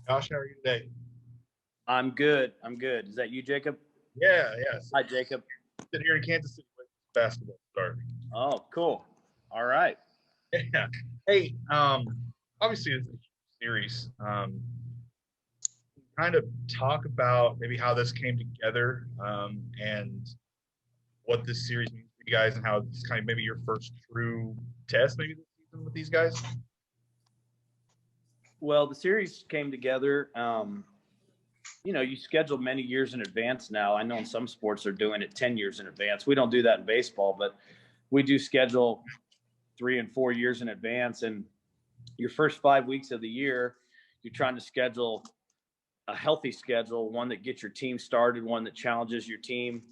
Josh, how are you today? I'm good. Is that you, Jacob? Yeah. Hi, Jacob. Sitting here in Kansas City waiting for basketball to start. Oh, cool. All right. Yeah. Hey, obviously it's a huge series. Kind of talk about maybe how this came together, and what this series means for you guys, and how it's kind of maybe your first true test maybe this season with these guys. Well, the series came together. You schedule many years in advance now. I know in some sports they're doing it 10 years in advance. We don't do that in baseball, but we do schedule 3 and 4 years in advance. And your first 5 weeks of the year, you're trying to schedule a healthy schedule, one that gets your team started, one that challenges your team,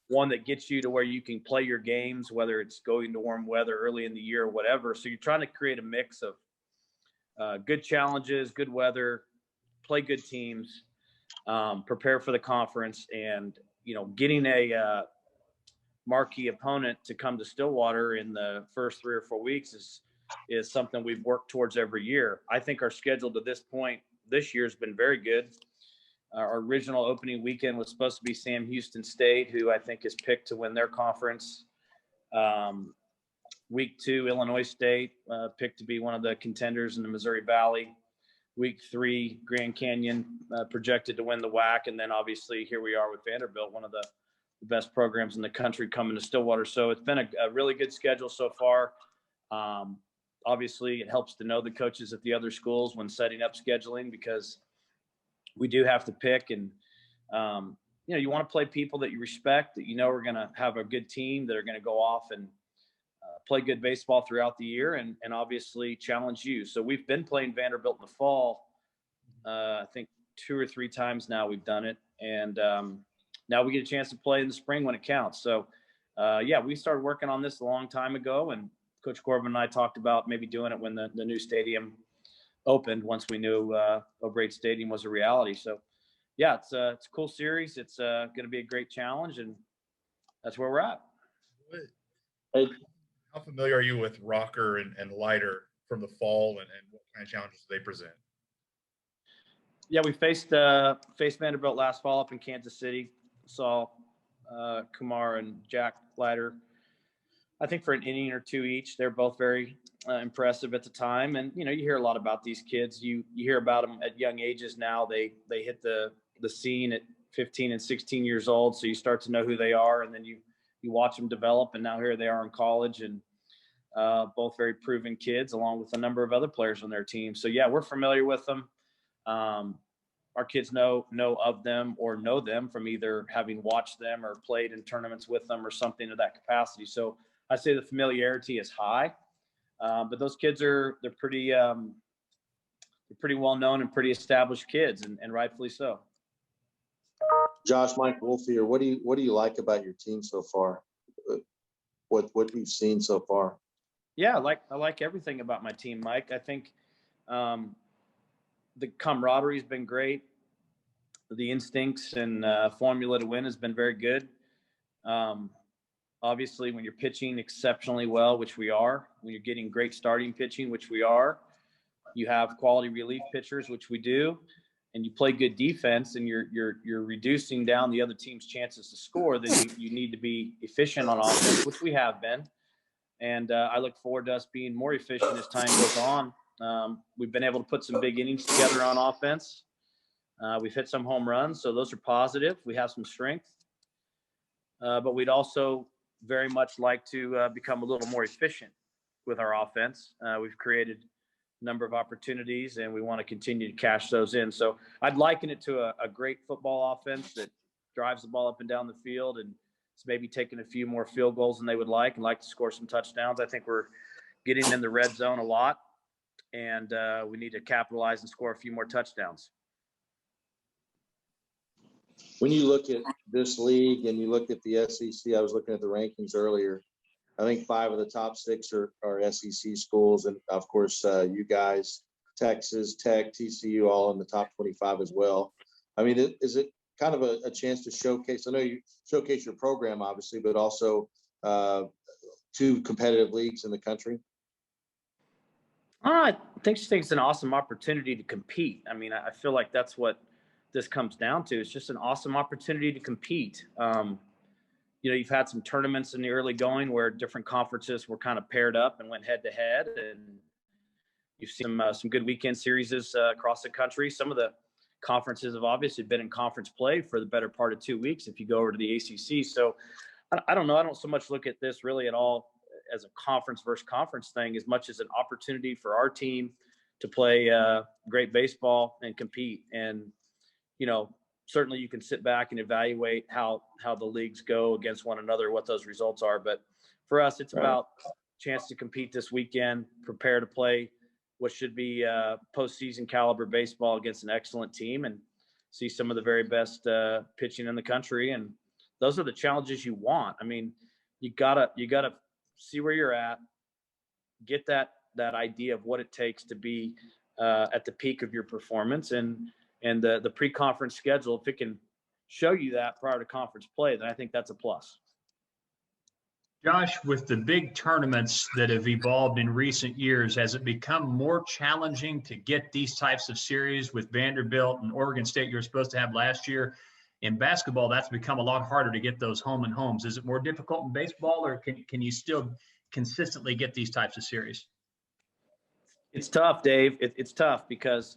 one that gets you to where you can play your games, whether it's going to warm weather early in the year or whatever. So you're trying to create a mix of good challenges, good weather, play good teams, prepare for the conference, and getting a marquee opponent to come to Stillwater in the first 3 or 4 weeks is something we've worked towards every year. I think our schedule to this point this year has been very good. Our original opening weekend was supposed to be Sam Houston State, who I think is picked to win their conference. Week 2, Illinois State, picked to be one of the contenders in the Missouri Valley. Week 3, Grand Canyon, projected to win the WAC. And then obviously here we are with Vanderbilt, one of the best programs in the country, coming to Stillwater. So it's been a really good schedule so far. Obviously it helps to know the coaches at the other schools when setting up scheduling, because we do have to pick, and you want to play people that you respect, that are going to have a good team, that are going to go off and play good baseball throughout the year, and obviously challenge you. So we've been playing Vanderbilt in the fall. I think 2 or 3 times now we've done it. And now we get a chance to play in the spring when it counts. So we started working on this a long time ago, and Coach Corbin and I talked about maybe doing it when the new stadium opened, once we knew O'Brate Stadium was a reality. So yeah, it's a cool series. It's going to be a great challenge, and that's where we're at. Hey, how familiar are you with Rocker and Lighter from the fall, and what kind of challenges do they present? Yeah, we faced Vanderbilt last fall up in Kansas City. Saw Kumar and Jack Leiter, I think, for an inning or 2 each. They're both very impressive at the time. And, you hear a lot about these kids. You hear about them at young ages now. They hit the scene at 15 and 16 years old. So you start to know who they are, and then you watch them develop. And now here they are in college, and both very proven kids, along with a number of other players on their team. So, yeah, we're familiar with them. Our kids know of them or know them from either having watched them or played in tournaments with them or something of that capacity. So I say the familiarity is high, but those kids they're pretty well known and pretty established kids, and rightfully so. Josh, Mike Wolf here. What do you like about your team so far? What you've seen so far? Yeah, I like everything about my team, Mike. I think the camaraderie has been great. The instincts and formula to win has been very good. Obviously, when you're pitching exceptionally well, which we are, when you're getting great starting pitching, which we are, you have quality relief pitchers, which we do, and you play good defense, and you're reducing down the other team's chances to score, then you need to be efficient on offense, which we have been. And I look forward to us being more efficient as time goes on. We've been able to put some big innings together on offense. We've hit some home runs, so those are positive. We have some strength. But we'd also very much like to become a little more efficient with our offense. We've created a number of opportunities, and we want to continue to cash those in. So I'd liken it to a great football offense that drives the ball up and down the field, and it's maybe taking a few more field goals than they would like, and like to score some touchdowns. I think we're getting in the red zone a lot, and we need to capitalize and score a few more touchdowns. When you look at this league and you look at the SEC, I was looking at the rankings earlier. I think 5 of the top 6 are SEC schools, and of course you guys, Texas Tech, TCU, all in the top 25 as well. I mean, is it kind of a chance to showcase? I know you showcase your program, obviously, but also 2 competitive leagues in the country. I think she thinks it's an awesome opportunity to compete. I mean, I feel like that's what this comes down to. It's just an awesome opportunity to compete. You've had some tournaments in the early going where different conferences were kind of paired up and went head to head, and you've seen some good weekend series across the country. Some of the conferences have obviously been in conference play for the better part of 2 weeks if you go over to the ACC. So I don't know. I don't so much look at this really at all as a conference versus conference thing as much as an opportunity for our team to play great baseball and compete. And, certainly you can sit back and evaluate how the leagues go against one another, what those results are. But for us, it's about chance to compete this weekend, prepare to play what should be postseason caliber baseball against an excellent team and see some of the very best pitching in the country. And those are the challenges you want. I mean, you gotta see where you're at, get that idea of what it takes to be at the peak of your performance, and the pre-conference schedule. If it can show you that prior to conference play, then I think that's a plus. Josh, with the big tournaments that have evolved in recent years, has it become more challenging to get these types of series with Vanderbilt and Oregon State you were supposed to have last year? In basketball, that's become a lot harder to get those home and homes. Is it more difficult in baseball, or can you still consistently get these types of series? It's tough, Dave. It's tough because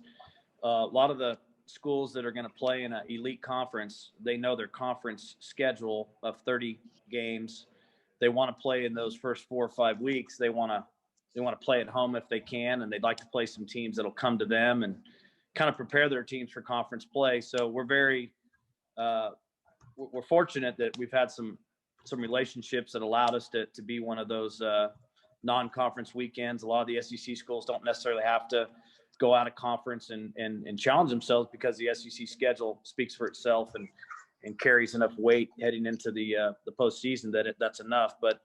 a lot of the schools that are going to play in an elite conference, they know their conference schedule of 30 games. They want to play in those first 4 or 5 weeks. They want to play at home if they can, and they'd like to play some teams that'll come to them and kind of prepare their teams for conference play. So we're fortunate that we've had some relationships that allowed us to be one of those non-conference weekends. A lot of the SEC schools don't necessarily have to go out of conference and challenge themselves because the SEC schedule speaks for itself and carries enough weight heading into the postseason that's enough. But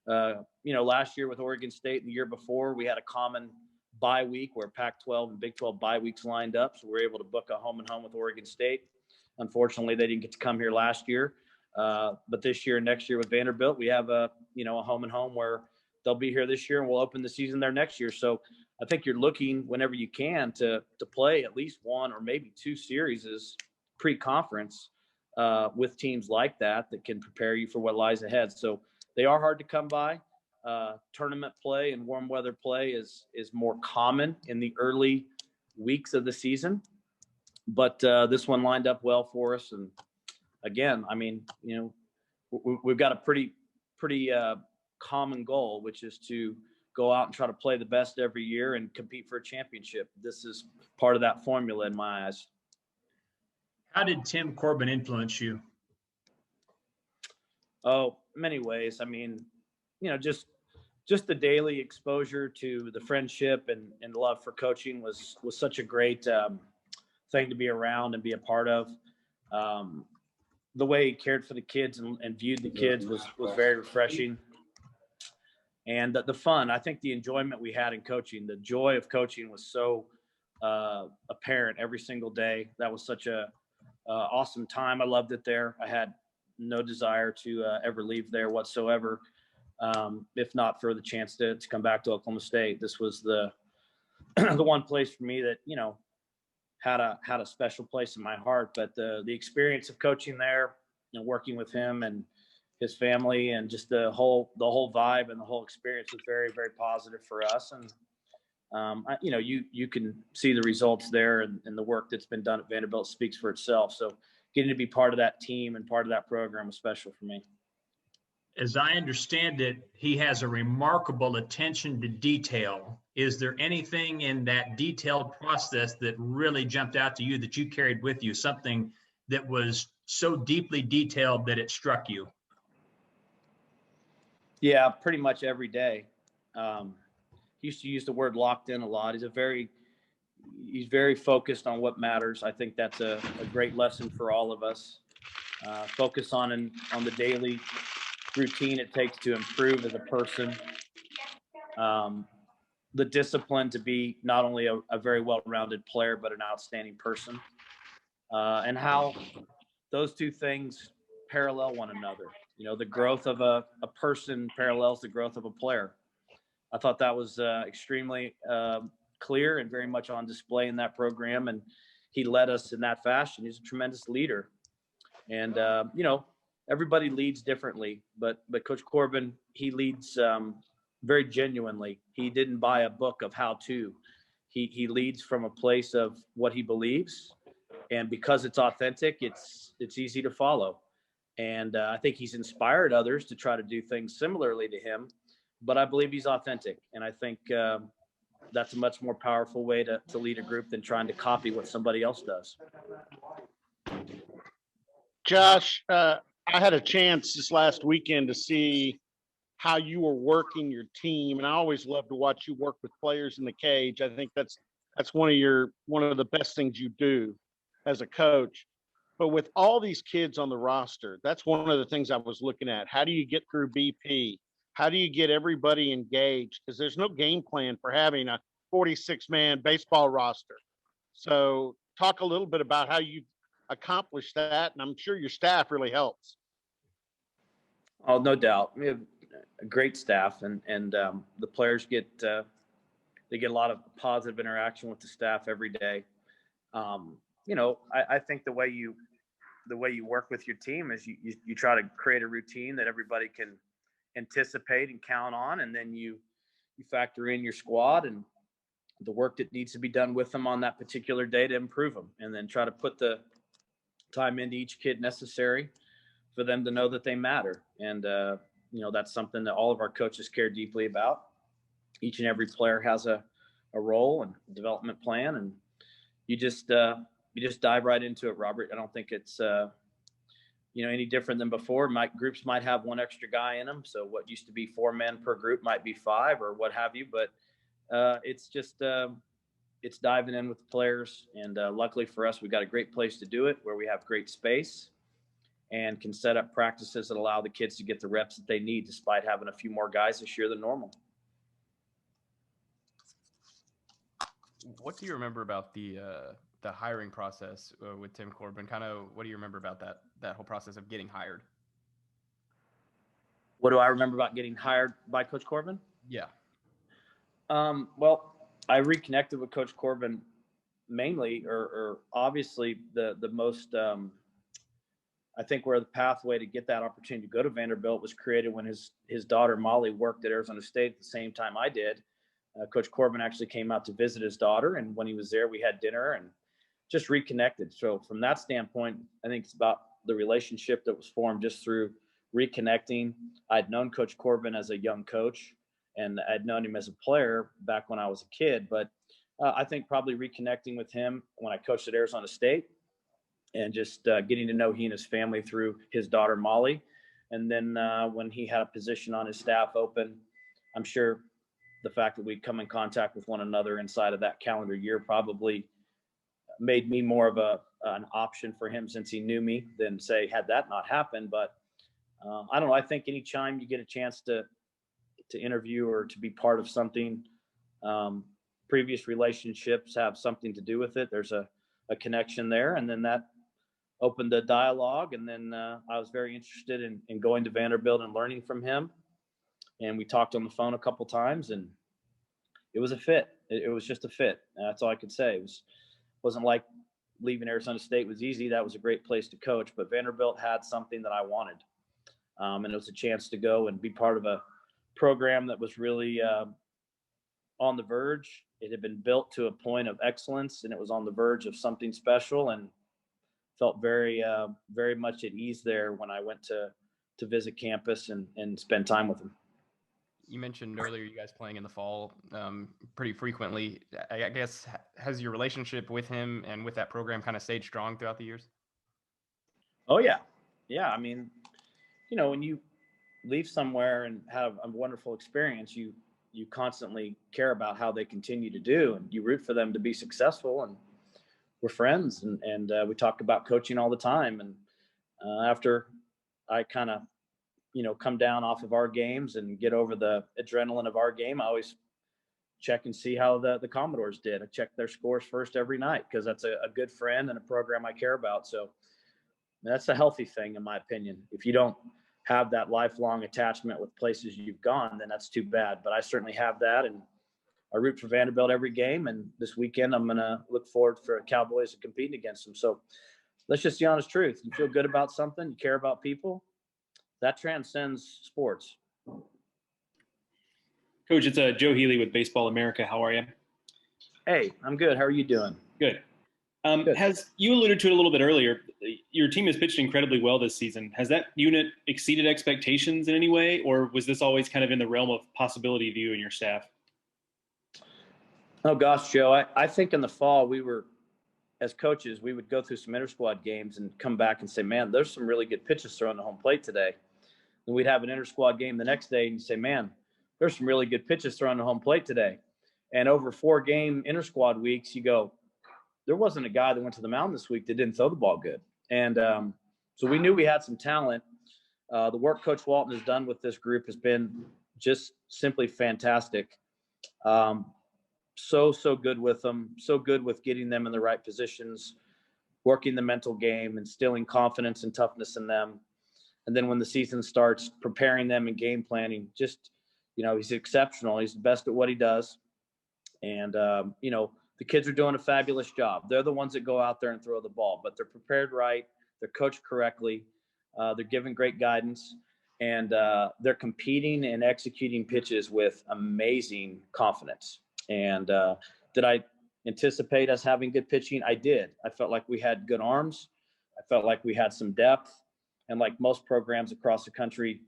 last year with Oregon State and the year before, we had a common bye week where Pac-12 and Big 12 bye weeks lined up, so we were able to book a home and home with Oregon State. Unfortunately, they didn't get to come here last year, but this year and next year with Vanderbilt, we have a home and home where they'll be here this year, and we'll open the season there next year. So I think you're looking whenever you can to play at least one or maybe two series pre-conference with teams like that can prepare you for what lies ahead. So they are hard to come by. Tournament play and warm weather play is more common in the early weeks of the season, but this one lined up well for us. And again, I mean, we've got a pretty common goal, which is to go out and try to play the best every year and compete for a championship. This is part of that formula in my eyes. How did Tim Corbin influence you? Oh, many ways. I mean, just the daily exposure to the friendship and love for coaching was such a great thing to be around and be a part of. The way he cared for the kids and viewed the kids was very refreshing. And the fun, I think the enjoyment we had in coaching, the joy of coaching was so apparent every single day. That was such a awesome time. I loved it there. I had no desire to ever leave there whatsoever, if not for the chance to come back to Oklahoma State. This was the the one place for me that had a special place in my heart. But the experience of coaching there and working with him and his family and just the whole vibe and the whole experience was very, very positive for us. And you can see the results there, and the work that's been done at Vanderbilt speaks for itself. So getting to be part of that team and part of that program was special for me. As I understand it, he has a remarkable attention to detail. Is there anything in that detailed process that really jumped out to you that you carried with you, something that was so deeply detailed that it struck you? Yeah, pretty much every day. He used to use the word locked in a lot. He's very focused on what matters. I think that's a great lesson for all of us. Focus on the daily routine it takes to improve as a person. The discipline to be not only a very well-rounded player, but an outstanding person. And how those two things parallel one another. The growth of a person parallels the growth of a player. I thought that was extremely clear and very much on display in that program. And he led us in that fashion. He's a tremendous leader. And, everybody leads differently, but Coach Corbin, he leads very genuinely. He didn't buy a book of how to. He leads from a place of what he believes. And because it's authentic, it's easy to follow. And I think he's inspired others to try to do things similarly to him. But I believe he's authentic. And I think that's a much more powerful way to lead a group than trying to copy what somebody else does. Josh, I had a chance this last weekend to see how you were working your team, and I always love to watch you work with players in the cage. I think that's one of the best things you do as a coach. But with all these kids on the roster, that's one of the things I was looking at. How do you get through BP? How do you get everybody engaged? Because there's no game plan for having a 46-man baseball roster. So talk a little bit about how you accomplish that, and I'm sure your staff really helps. Oh, no doubt. We have a great staff, and the players get a lot of positive interaction with the staff every day. I think the way you work with your team is you try to create a routine that everybody can anticipate and count on, and then you factor in your squad and the work that needs to be done with them on that particular day to improve them, and then try to put the time into each kid necessary for them to know that they matter. And that's something that all of our coaches care deeply about. Each and every player has a role and development plan, and you just dive right into it, Robert. I don't think it's any different than before. Groups might have one extra guy in them, so what used to be 4 men per group might be 5 or what have you. But it's just it's diving in with the players, and luckily for us, we've got a great place to do it where we have great space and can set up practices that allow the kids to get the reps that they need, despite having a few more guys this year than normal. What do you remember about the hiring process with Tim Corbin? Kind of, what do you remember about that whole process of getting hired? What do I remember about getting hired by Coach Corbin? Yeah. Well, I reconnected with Coach Corbin mainly, or obviously the most, I think where the pathway to get that opportunity to go to Vanderbilt was created when his daughter Molly worked at Arizona State at the same time I did. Coach Corbin actually came out to visit his daughter, and when he was there, we had dinner and just reconnected. So from that standpoint, I think it's about the relationship that was formed just through reconnecting. I'd known Coach Corbin as a young coach, and I'd known him as a player back when I was a kid. But I think probably reconnecting with him when I coached at Arizona State, and just getting to know he and his family through his daughter Molly. And then when he had a position on his staff open, I'm sure the fact that we'd come in contact with one another inside of that calendar year probably made me more of an option for him, since he knew me, than say had that not happened. But I don't know. I think anytime you get a chance to interview or to be part of something, previous relationships have something to do with it. There's a connection there, and then that opened the dialogue. And then I was very interested in going to Vanderbilt and learning from him. And we talked on the phone a couple times, and it was a fit. It was just a fit. That's all I could say. It wasn't like leaving Arizona State was easy. That was a great place to coach, but Vanderbilt had something that I wanted. And it was a chance to go and be part of a program that was really on the verge. It had been built to a point of excellence, and it was on the verge of something special, and felt very, very much at ease there when I went to visit campus and spend time with them. You mentioned earlier you guys playing in the fall pretty frequently. I guess, has your relationship with him and with that program kind of stayed strong throughout the years? Oh, yeah. Yeah. I mean, when you leave somewhere and have a wonderful experience, you constantly care about how they continue to do, and you root for them to be successful. And we're friends, and we talk about coaching all the time. And after I kind of come down off of our games and get over the adrenaline of our game, I always check and see how the Commodores did. I check their scores first every night, because that's a good friend and a program I care about. So that's a healthy thing, in my opinion. If you don't have that lifelong attachment with places you've gone, then that's too bad. But I certainly have that, and I root for Vanderbilt every game. And this weekend, I'm going to look forward for Cowboys and competing against them. So let's just be honest truth. You feel good about something, you care about people, that transcends sports. Coach, it's Joe Healy with Baseball America. How are you? Hey, I'm good. How are you doing? Good. Good. Has you alluded to it a little bit earlier, your team has pitched incredibly well this season. Has that unit exceeded expectations in any way, or was this always kind of in the realm of possibility of you and your staff? Oh, gosh, Joe, I think in the fall we were, as coaches, we would go through some inter-squad games and come back and say, man, there's some really good pitches thrown to home plate today. And we'd have an inter-squad game the next day and you say, man, there's some really good pitches thrown to home plate today. And over 4-game inter-squad weeks, you go, there wasn't a guy that went to the mound this week that didn't throw the ball good. And so we knew we had some talent. The work Coach Walton has done with this group has been just simply fantastic. So good with them, so good with getting them in the right positions, working the mental game, instilling confidence and toughness in them. And then when the season starts, preparing them and game planning, just, he's exceptional. He's the best at what he does. And, the kids are doing a fabulous job. They're the ones that go out there and throw the ball, but they're prepared right. They're coached correctly. They're given great guidance, and they're competing and executing pitches with amazing confidence. And did I anticipate us having good pitching? I did. I felt like we had good arms. I felt like we had some depth. And like most programs across the country,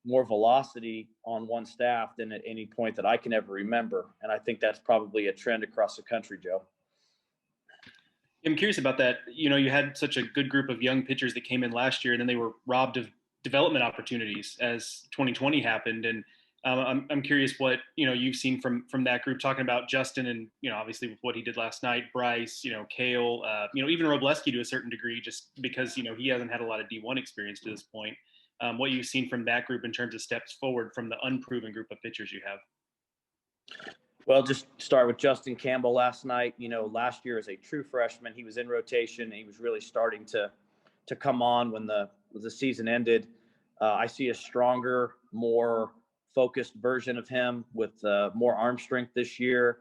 more velocity on one staff than at any point that I can ever remember. And I think that's probably a trend across the country, Joe. I'm curious about that. You had such a good group of young pitchers that came in last year, and then they were robbed of development opportunities as 2020 happened. And I'm curious what, you've seen from that group, talking about Justin and, obviously with what he did last night, Bryce, Kale, even Robleski to a certain degree, just because, he hasn't had a lot of D1 experience to this point. What you've seen from that group in terms of steps forward from the unproven group of pitchers you have. Well, just start with Justin Campbell last night. Last year as a true freshman, he was in rotation. And he was really starting to come on when the season ended. I see a stronger, more focused version of him with more arm strength this year,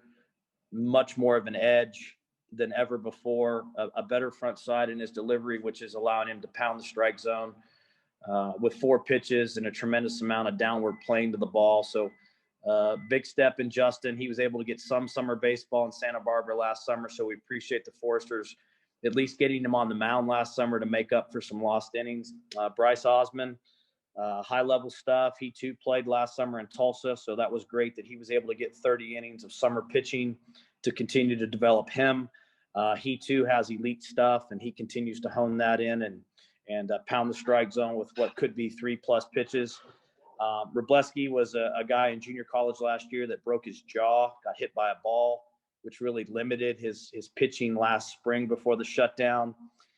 much more of an edge than ever before, a better front side in his delivery, which is allowing him to pound the strike zone with 4 pitches and a tremendous amount of downward plane to the ball. So big step in Justin. He was able to get some summer baseball in Santa Barbara last summer, so we appreciate the Foresters at least getting him on the mound last summer to make up for some lost innings. Bryce Osmond, high-level stuff. He, too, played last summer in Tulsa, so that was great that he was able to get 30 innings of summer pitching to continue to develop him. He, too, has elite stuff, and he continues to hone that in and pound the strike zone with what could be 3+ pitches. Robleski was a guy in junior college last year that broke his jaw, got hit by a ball, which really limited his pitching last spring before the shutdown.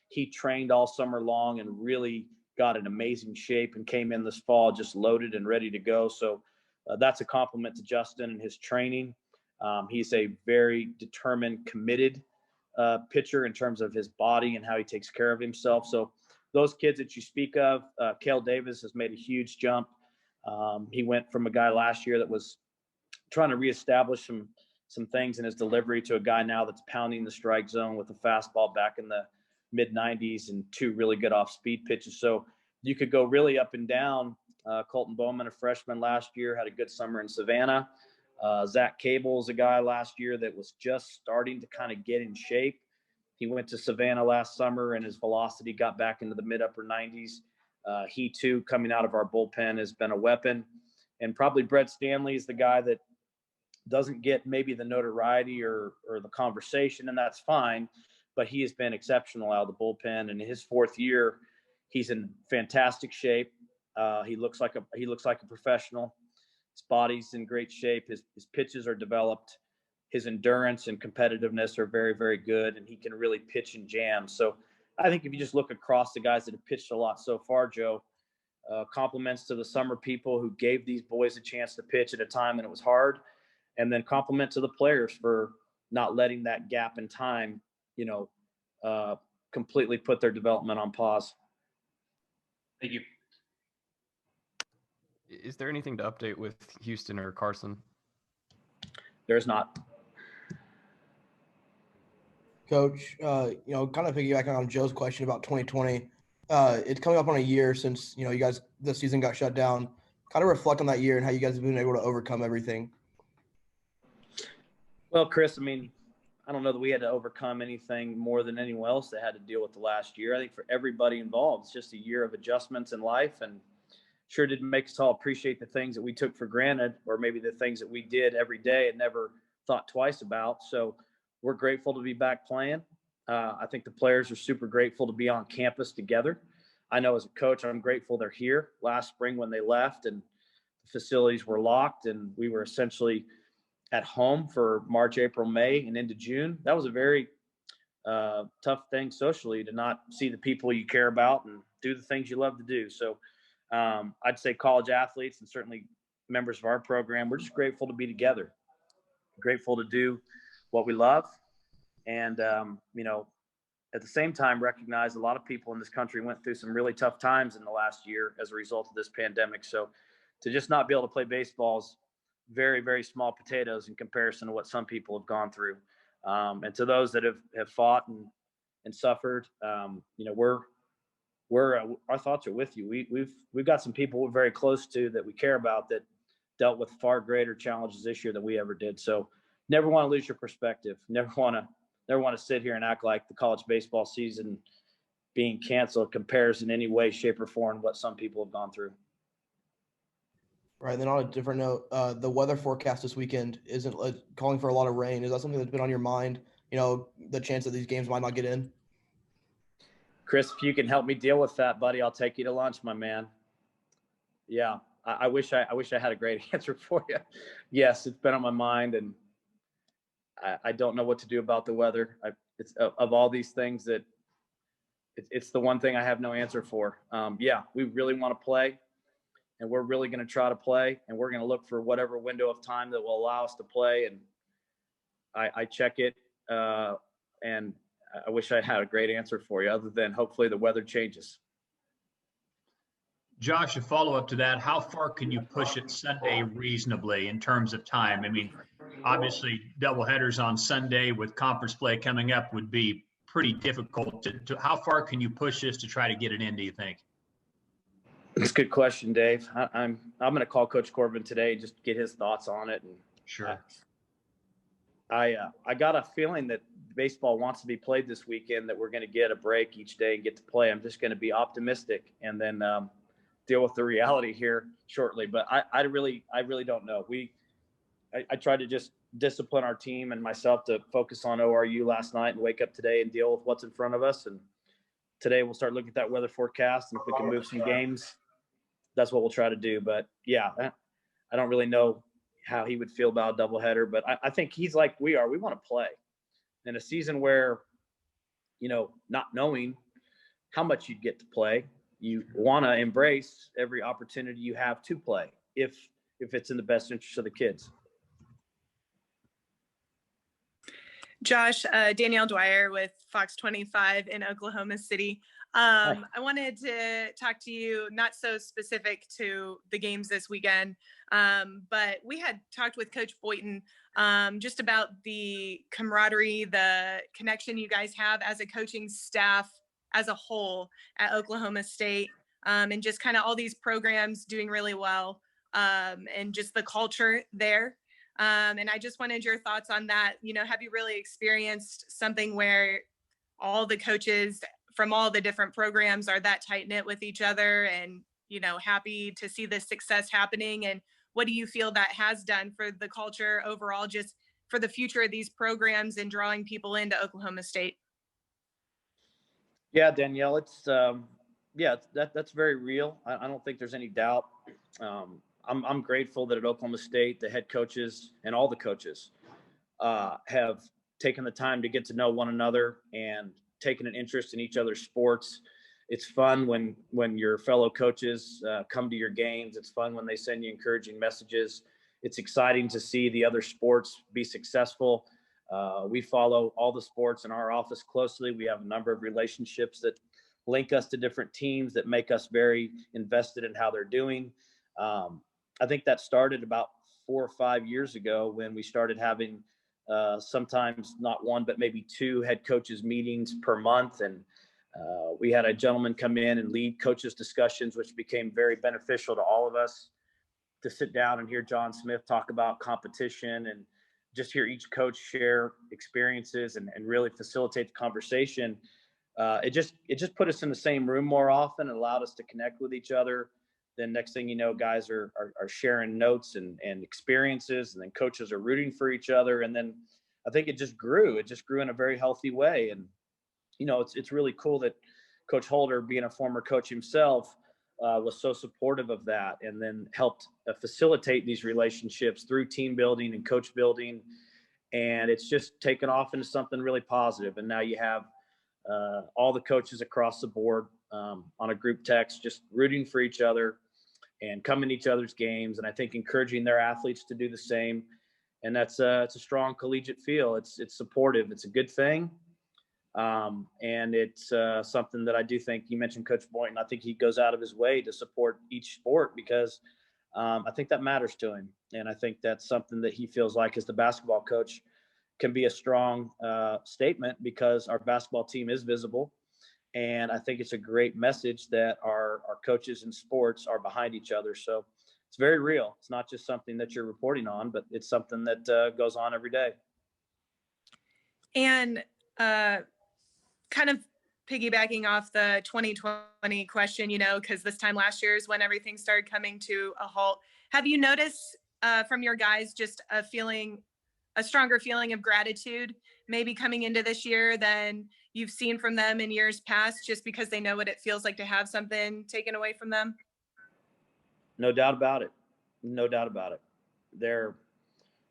He trained all summer long and really got in amazing shape and came in this fall just loaded and ready to go. So that's a compliment to Justin and his training. He's a very determined, committed pitcher in terms of his body and how he takes care of himself. So those kids that you speak of, Kale Davis has made a huge jump. He went from a guy last year that was trying to reestablish some things in his delivery to a guy now that's pounding the strike zone with a fastball back in the mid-90s and 2 really good off-speed pitches. So you could go really up and down. Colton Bowman, a freshman last year, had a good summer in Savannah. Zach Cable is a guy last year that was just starting to kind of get in shape. He went to Savannah last summer and his velocity got back into the mid-upper 90s. He, too, coming out of our bullpen, has been a weapon. And probably Brett Stanley is the guy that doesn't get maybe the notoriety or the conversation, and that's fine. But he has been exceptional out of the bullpen. And in his 4th year, he's in fantastic shape. He looks like a professional. His body's in great shape. His pitches are developed. His endurance and competitiveness are very, very good, and he can really pitch and jam. So I think if you just look across the guys that have pitched a lot so far, Joe, compliments to the summer people who gave these boys a chance to pitch at a time when it was hard, and then compliment to the players for not letting that gap in time, completely put their development on pause. Thank you. Is there anything to update with Houston or Carson? There's not. Coach, kind of piggybacking on Joe's question about 2020, it's coming up on a year since, you guys, the season got shut down. Kind of reflect on that year and how you guys have been able to overcome everything. Well, Chris, I mean, I don't know that we had to overcome anything more than anyone else that had to deal with the last year. I think for everybody involved, it's just a year of adjustments in life, and sure didn't make us all appreciate the things that we took for granted, or maybe the things that we did every day and never thought twice about. So we're grateful to be back playing. I think the players are super grateful to be on campus together. I know as a coach, I'm grateful they're here. Last spring when they left and the facilities were locked and we were essentially at home for March, April, May, and into June. That was a very tough thing socially, to not see the people you care about and do the things you love to do. So I'd say college athletes and certainly members of our program, we're just grateful to be together, grateful to do what we love. And, at the same time, recognize a lot of people in this country went through some really tough times in the last year as a result of this pandemic. So to just not be able to play baseball is very, very small potatoes in comparison to what some people have gone through. And to those that have fought and suffered, our thoughts are with you. We've got some people we're very close to that we care about that dealt with far greater challenges this year than we ever did. So never want to lose your perspective. Never want to sit here and act like the college baseball season being canceled compares in any way, shape, or form what some people have gone through. Right. And then on a different note, the weather forecast this weekend isn't calling for a lot of rain. Is that something that's been on your mind? The chance that these games might not get in? Chris, if you can help me deal with that, buddy, I'll take you to lunch, my man. Yeah. I wish I had a great answer for you. Yes, it's been on my mind, and I don't know what to do about the weather. It's of all these things that it's the one thing I have no answer for. We really want to play, and we're really going to try to play, and we're going to look for whatever window of time that will allow us to play. And I check it, and I wish I had a great answer for you other than hopefully the weather changes. Josh, a follow-up to that, how far can you push it Sunday reasonably in terms of time? I mean, obviously, doubleheaders on Sunday with conference play coming up would be pretty difficult. How far can you push this to try to get it in, do you think? It's a good question, Dave. I'm going to call Coach Corbin today just to get his thoughts on it. And sure. I got a feeling that baseball wants to be played this weekend, that we're going to get a break each day and get to play. I'm just going to be optimistic and then deal with the reality here shortly. But I really don't know. I tried to just discipline our team and myself to focus on ORU last night and wake up today and deal with what's in front of us. And today we'll start looking at that weather forecast, and if we can move some games, that's what we'll try to do. But yeah, I don't really know how he would feel about a doubleheader, but I think he's like we are. We want to play in a season where, not knowing how much you'd get to play, you want to embrace every opportunity you have to play if it's in the best interest of the kids. Josh, Danielle Dwyer with Fox 25 in Oklahoma City. I wanted to talk to you, not so specific to the games this weekend, but we had talked with Coach Boynton just about the camaraderie, the connection you guys have as a coaching staff as a whole at Oklahoma State, and just kind of all these programs doing really well, and just the culture there. And I just wanted your thoughts on that. Have you really experienced something where all the coaches from all the different programs are that tight knit with each other and, happy to see this success happening? And what do you feel that has done for the culture overall, just for the future of these programs and drawing people into Oklahoma State? Yeah, Danielle, it's that's very real. I don't think there's any doubt. I'm grateful that at Oklahoma State, the head coaches and all the coaches have taken the time to get to know one another and taken an interest in each other's sports. It's fun when your fellow coaches come to your games. It's fun when they send you encouraging messages. It's exciting to see the other sports be successful. We follow all the sports in our office closely. We have a number of relationships that link us to different teams that make us very invested in how they're doing. I think that started about 4 or 5 years ago when we started having sometimes not one, but maybe 2 head coaches meetings per month. And we had a gentleman come in and lead coaches discussions, which became very beneficial to all of us, to sit down and hear John Smith talk about competition and just hear each coach share experiences and really facilitate the conversation. It just put us in the same room more often and allowed us to connect with each other. Then next thing you know, guys are sharing notes and experiences, and then coaches are rooting for each other. And then I think it just grew. It just grew in a very healthy way. And, you know, it's really cool that Coach Holder, being a former coach himself, was so supportive of that, and then helped facilitate these relationships through team building and coach building. And it's just taken off into something really positive. And now you have all the coaches across the board on a group text, just rooting for each other and coming to each other's games. And I think encouraging their athletes to do the same. And it's a strong collegiate feel. It's supportive. It's a good thing. And it's something that I do think, you mentioned Coach Boynton, I think he goes out of his way to support each sport because I think that matters to him. And I think that's something that he feels like as the basketball coach can be a strong statement, because our basketball team is visible. And I think it's a great message that our coaches in sports are behind each other. So it's very real. It's not just something that you're reporting on, but it's something that goes on every day. And kind of piggybacking off the 2020 question, you know, because this time last year is when everything started coming to a halt. Have you noticed from your guys just a stronger feeling of gratitude maybe coming into this year than you've seen from them in years past, just because they know what it feels like to have something taken away from them? No doubt about it. No doubt about it. They're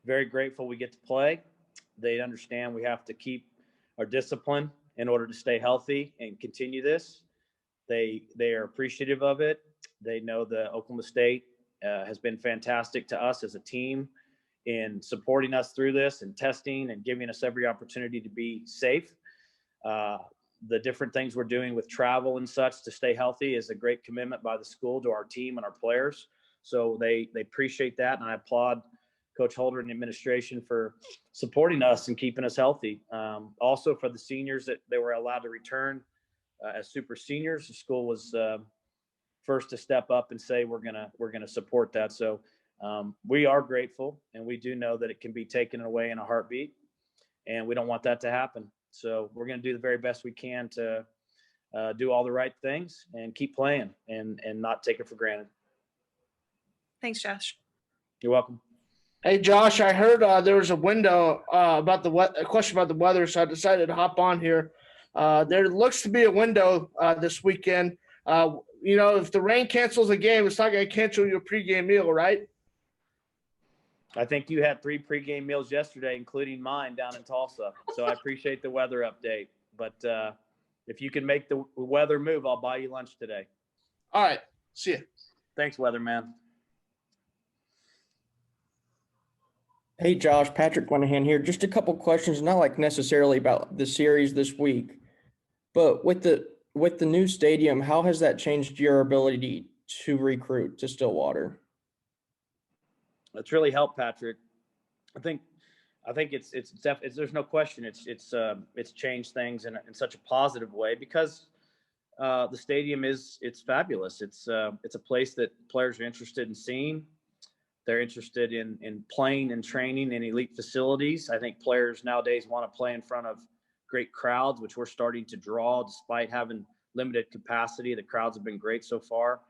very grateful we get to play. They understand we have to keep our discipline in order to stay healthy and continue this. They are appreciative of it. They know the Oklahoma State has been fantastic to us as a team in supporting us through this and testing and giving us every opportunity to be safe. The different things we're doing with travel and such to stay healthy is a great commitment by the school to our team and our players. So they appreciate that. And I applaud Coach Holder and the administration for supporting us and keeping us healthy. Also for the seniors that they were allowed to return as super seniors, the school was first to step up and say, we're gonna support that. So we are grateful, and we do know that it can be taken away in a heartbeat, and we don't want that to happen. So we're going to do the very best we can to do all the right things and keep playing and not take it for granted. Thanks, Josh. You're welcome. Hey, Josh, I heard there was a window about a question about the weather, so I decided to hop on here. There looks to be a window this weekend. You know, if the rain cancels the game, it's not going to cancel your pregame meal, right? I think you had 3 pregame meals yesterday, including mine down in Tulsa. So I appreciate the weather update. But if you can make the weather move, I'll buy you lunch today. All right. See you. Thanks, weatherman. Hey, Josh, Patrick Winahan here. Just a couple questions, not like necessarily about the series this week, but with the new stadium, how has that changed your ability to recruit to Stillwater? It's really helped, Patrick. I think it's there's no question it's changed things in such a positive way, because the stadium it's fabulous. It's a place that players are interested in seeing. They're interested in playing and training in elite facilities. I think players nowadays want to play in front of great crowds, which we're starting to draw despite having limited capacity. The crowds have been great so far.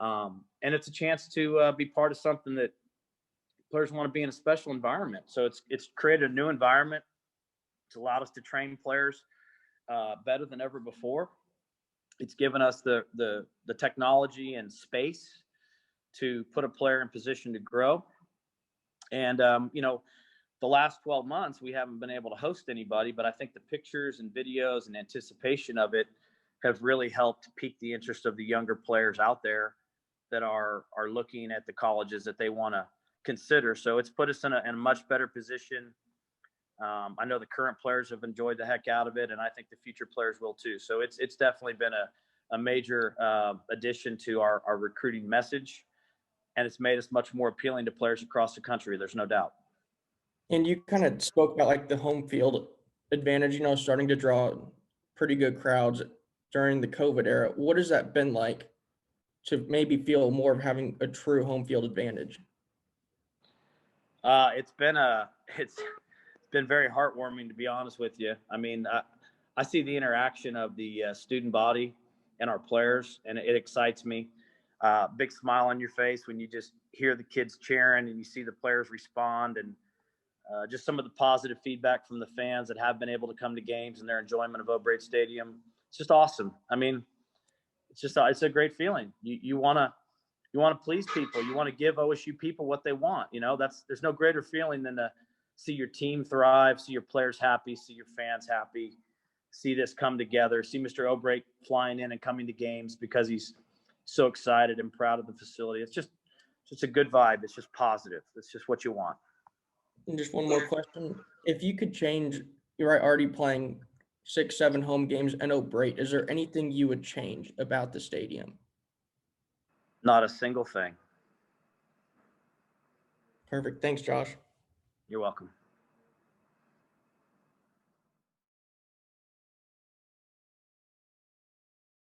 And it's a chance to be part of something that players want to be in a special environment. So it's created a new environment. It's allowed us to train players better than ever before. It's given us the technology and space to put a player in position to grow. And, you know, the last 12 months, we haven't been able to host anybody, but I think the pictures and videos and anticipation of it have really helped pique the interest of the younger players out there that are looking at the colleges that they want to consider. So it's put us in a much better position. I know the current players have enjoyed the heck out of it, and I think the future players will too. So it's definitely been a major addition to our recruiting message. and it's made us much more appealing to players across the country. There's no doubt. And you kind of spoke about like the home field advantage, you know, starting to draw pretty good crowds during the COVID era. What has that been like to maybe feel more of having a true home field advantage? It's been very heartwarming, to be honest with you. I mean, I see the interaction of the student body and our players, and it excites me. Big smile on your face when you just hear the kids cheering and you see the players respond, and just some of the positive feedback from the fans that have been able to come to games and their enjoyment of O'Brate Stadium. It's just awesome. I mean, it's a great feeling. You want to please people. You want to give OSU people what they want. You know, there's no greater feeling than to see your team thrive, see your players happy, see your fans happy, see this come together, see Mr. O'Brate flying in and coming to games because he's so excited and proud of the facility. It's just a good vibe. It's just positive. It's just what you want. And just one more question. If you could change, you're already playing 6-7 home games in O'Brate, is there anything you would change about the stadium? Not a single thing. Perfect. Thanks, Josh. You're welcome.